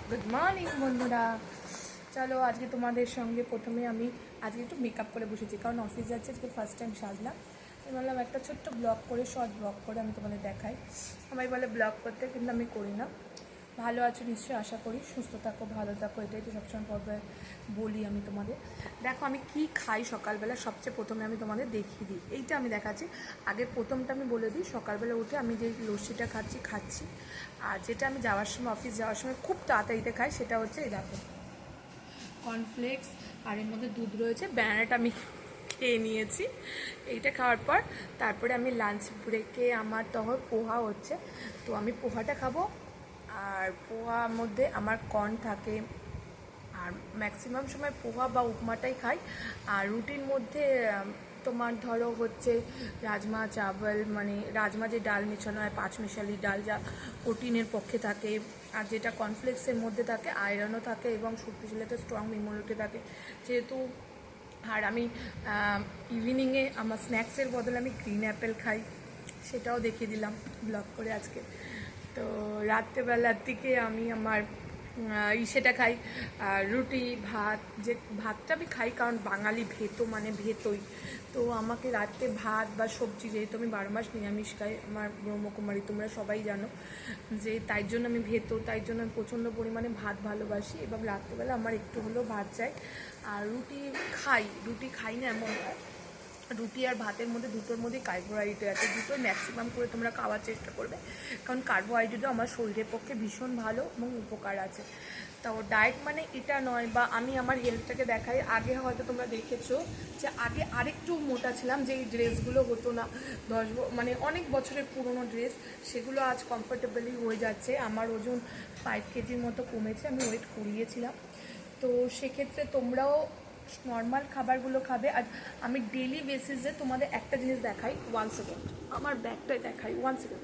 Good morning বন্ধুরা। চলো আজকে তোমাদের সঙ্গে প্রথমে আমি আজকে একটু মেকআপ করে বসেছি, কারণ অফিস যাচ্ছে, আজকে ফার্স্ট টাইম সাজলাম। আমি বললাম একটা ছোট্ট ব্লগ করে, শর্ট ব্লগ করে আমি তোমাদের দেখাই। সবাই বলে ব্লগ করতে, কিন্তু আমি করি না। ভালো আছো নিশ্চয়ই, আশা করি সুস্থ থাকো, ভালো থাকো, এটাই তো সবসময় পর্বে বলি আমি তোমাদের। দেখো আমি কি খাই সকালবেলা, সবচেয়ে প্রথমে আমি তোমাদের দেখিয়ে দিই। এইটা আমি দেখাচ্ছি, আগে প্রথমটা আমি বলে দিই। সকালবেলা উঠে আমি যে লস্যিটা খাচ্ছি, আর যেটা আমি যাওয়ার সময়, অফিস যাওয়ার সময় খুব তাড়াতাড়িতে খাই, সেটা হচ্ছে এই দেখো কর্নফ্লেক্স, আর এর মধ্যে দুধ রয়েছে। ব্যানানাটা আমি খেয়ে নিয়েছি। এইটা খাওয়ার পর তারপরে আমি লাঞ্চ ব্রেকে আমার তখন পোহা হচ্ছে, তো আমি পোহাটা খাবো। আর পোহার মধ্যে আমার কর্ন থাকে, আর ম্যাক্সিমাম সময় পোহা বা উপমাটাই খাই। আর রুটির মধ্যে তোমার ধরো হচ্ছে রাজমা চাবল, মানে রাজমা যে ডাল মেশানো হয়, পাঁচমিশালি ডাল, যা প্রোটিনের পক্ষে থাকে। আর যেটা কর্নফ্লেক্সের মধ্যে থাকে আয়রনও থাকে এবং শক্তিশালীতে স্ট্রং ইমিউনিটি থাকে যেহেতু। আর আমি ইভিনিংয়ে আমার স্ন্যাক্সের বদলে আমি গ্রিন অ্যাপেল খাই, সেটাও দেখিয়ে দিলাম ব্লগ করে আজকে। তো রাত্রেবেলার দিকে আমি আমার সেটা খাই, রুটি ভাত। যে ভাতটা আমি খাই কারণ বাঙালি ভেতো মানে ভেতোই, তো আমাকে রাত্রে ভাত বা সবজি, যেহেতু আমি 12 মাস নিরামিষ খাই, আমার ব্রহ্মকুমারী তোমরা সবাই জানো, যে তাই জন্য আমি ভেতো, তাই জন্য আমি প্রচণ্ড পরিমাণে ভাত ভালোবাসি এবং রাত্রেবেলা আমার একটু হলেও ভাত চাই। আর রুটি খাই না এমন হয়, রুটি আর ভাতের মধ্যে দুটোর মধ্যেই কার্বোহাইড্রেট আছে, দুটোই ম্যাক্সিমাম করে তোমরা খাওয়ার চেষ্টা করবে, কারণ কার্বোহাইড্রেটও আমার শরীরের পক্ষে ভীষণ ভালো এবং উপকার আছে। তো ডায়েট মানে এটা নয়, বা আমি আমার হেলথটাকে দেখাই। আগে হয়তো তোমরা দেখেছো যে আগে আরেকটু মোটা ছিলাম, যে এই ড্রেসগুলো হতো না, মানে অনেক বছরের পুরনো ড্রেস, সেগুলো আজ কমফোর্টেবলি হয়ে যাচ্ছে। আমার ওজন 5 কেজির মতো কমেছে, আমি ওয়েট করিয়েছিলাম। তো সেক্ষেত্রে তোমরাও নর্মাল খাবারগুলো খাবে। আর আমি ডেলি বেসিসে তোমাদের একটা জিনিস দেখাই, 1 সেকেন্ড আমার ব্যাগটাই দেখাই, 1 সেকেন্ড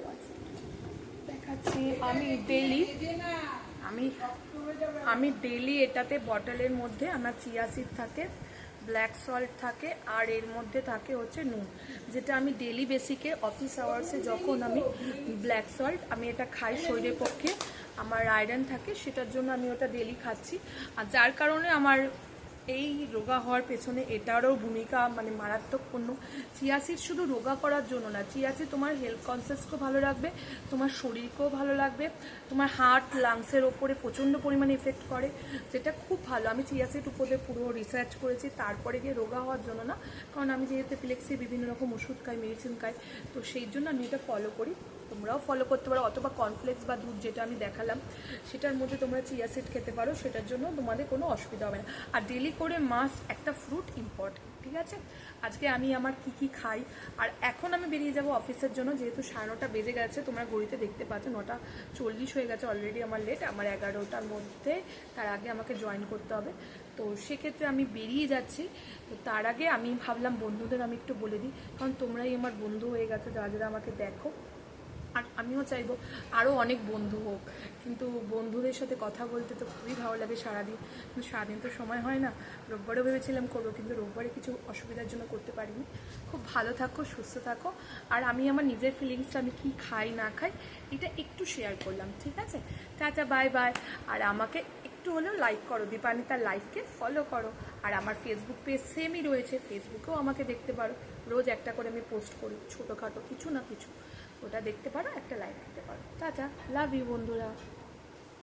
দেখাচ্ছি। আমি আমি ডেলি এটাতে বটলের মধ্যে আমার চিয়া সিড থাকে, ব্ল্যাক সল্ট থাকে, আর এর মধ্যে থাকে হচ্ছে নুন, যেটা আমি ডেলি বেসিকে অফিস আওয়ার্সে যখন আমি ব্ল্যাক সল্ট আমি এটা খাই, শরীরের পক্ষে আমার আয়রন থাকে, সেটার জন্য আমি ওটা ডেলি খাচ্ছি। আর যার কারণে আমার এই রোগা হওয়ার পেছনে এটারও ভূমিকা মানে মারাত্মকপূর্ণ। চিয়া সিড শুধু রোগা করার জন্য না, চিয়া সিড তোমার হেলথ কনসেপ্টকেও ভালো রাখবে, তোমার শরীরকেও ভালো লাগবে, তোমার হার্ট লাংসের ওপরে প্রচণ্ড পরিমাণে এফেক্ট করে, যেটা খুব ভালো। আমি চিয়া সিড উপরে পুরো রিসার্চ করেছি, তারপরে গিয়ে রোগা হওয়ার জন্য না, কারণ আমি যেহেতু এপিলেক্সি বিভিন্ন রকম ওষুধ খাই, মেডিসিন খাই, তো সেই জন্য আমি এটা ফলো করি। তোমরাও ফলো করতে পারো, অথবা কর্নফ্লেক্স বা দুধ যেটা আমি দেখালাম সেটার মধ্যে তোমরা চিয়া সিড খেতে পারো, সেটার জন্য তোমাদের কোনো অসুবিধা হবে না। আর ডেলি করে মাস্ট একটা ফ্রুট ইম্পর্টেন্ট, ঠিক আছে? আজকে আমি আমার কি খাই, আর এখন আমি বেরিয়ে যাব অফিসের জন্য, যেহেতু 9:30 বেজে গেছে, তোমরা ঘড়িতে দেখতে পাচ্ছ 9:40 হয়ে গেছে অলরেডি, আমার লেট, আমার 11টার মধ্যে তার আগে আমাকে জয়েন করতে হবে। তো সেক্ষেত্রে আমি বেরিয়ে যাচ্ছি। তো তার আগে আমি ভাবলাম বন্ধুদের আমি একটু বলে দিই, কারণ তোমরাই আমার বন্ধু হয়ে গেছো যারা যারা আমাকে দেখো, আর আমিও চাইবো আরও অনেক বন্ধু হোক। কিন্তু বন্ধুদের সাথে কথা বলতে তো খুবই ভালো লাগে সারাদিন, কিন্তু সারাদিন তো সময় হয় না। রোববারও ভেবেছিলাম করবো, কিন্তু রোববারে কিছু অসুবিধার জন্য করতে পারিনি। খুব ভালো থাকো, সুস্থ থাকো। আর আমি আমার নিজের ফিলিংসটা, আমি কি খাই না খাই, এটা একটু শেয়ার করলাম, ঠিক আছে? Tata, bye bye. আর আমাকে একটু হলেও লাইক করো, দীপান্বিতার লাইফকে ফলো করো। আর আমার ফেসবুক পেজ সেমই রয়েছে, ফেসবুকেও আমাকে দেখতে পারো, রোজ একটা করে আমি পোস্ট করি, ছোটোখাটো কিছু না কিছু, ওটা দেখতে পারো, একটা লাইক দিতে পারো। টাটা, লাভ ইউ বন্ধুরা।